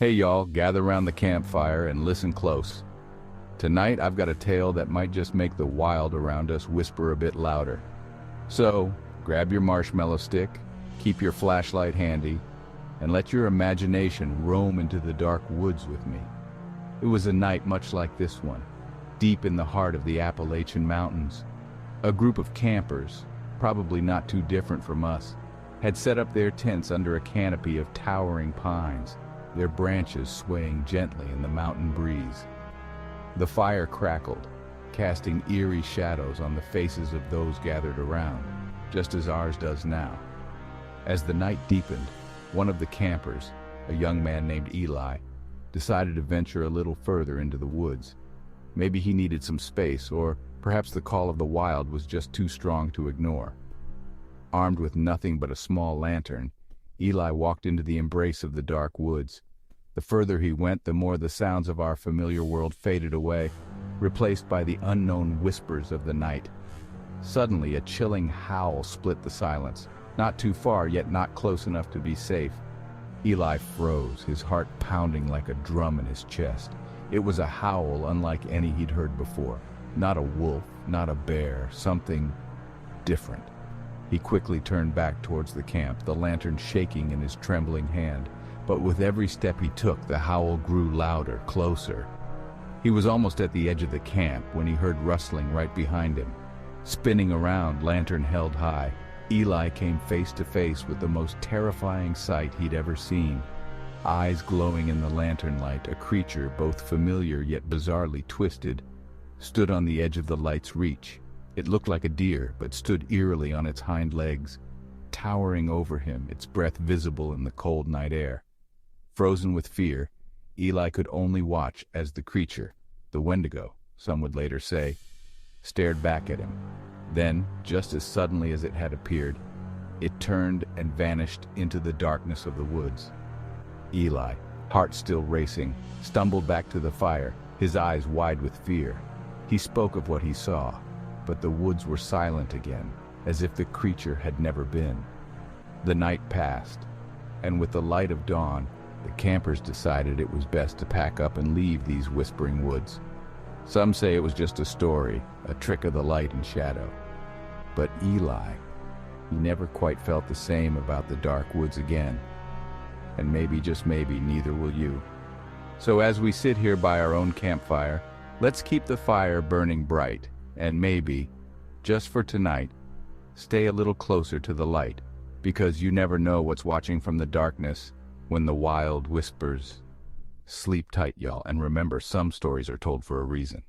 Hey y'all, gather around the campfire and listen close. Tonight I've got a tale that might just make the wild around us whisper a bit louder. So, grab your marshmallow stick, keep your flashlight handy, and let your imagination roam into the dark woods with me. It was a night much like this one, deep in the heart of the Appalachian Mountains. A group of campers, probably not too different from us, had set up their tents under a canopy of towering pines, their branches swaying gently in the mountain breeze. The fire crackled, casting eerie shadows on the faces of those gathered around, just as ours does now. As the night deepened, one of the campers, a young man named Eli, decided to venture a little further into the woods. Maybe he needed some space, or perhaps the call of the wild was just too strong to ignore. Armed with nothing but a small lantern, Eli walked into the embrace of the dark woods. The further he went, the more the sounds of our familiar world faded away, replaced by the unknown whispers of the night. Suddenly, a chilling howl split the silence, not too far, yet not close enough to be safe. Eli froze, his heart pounding like a drum in his chest. It was a howl unlike any he'd heard before. Not a wolf, not a bear, something different. He quickly turned back towards the camp, the lantern shaking in his trembling hand. But with every step he took, the howl grew louder, closer. He was almost at the edge of the camp when he heard rustling right behind him. Spinning around, lantern held high, Eli came face to face with the most terrifying sight he'd ever seen. Eyes glowing in the lantern light, a creature, both familiar yet bizarrely twisted, stood on the edge of the light's reach. It looked like a deer, but stood eerily on its hind legs, towering over him, its breath visible in the cold night air. Frozen with fear, Eli could only watch as the creature, the Wendigo, some would later say, stared back at him. Then, just as suddenly as it had appeared, it turned and vanished into the darkness of the woods. Eli, heart still racing, stumbled back to the fire, his eyes wide with fear. He spoke of what he saw, but the woods were silent again, as if the creature had never been. The night passed, and with the light of dawn, the campers decided it was best to pack up and leave these whispering woods. Some say it was just a story, a trick of the light and shadow. But Eli, he never quite felt the same about the dark woods again. And maybe, just maybe, neither will you. So as we sit here by our own campfire, let's keep the fire burning bright, and maybe, just for tonight, stay a little closer to the light, because you never know what's watching from the darkness when the wild whispers. Sleep tight, y'all, and remember, some stories are told for a reason.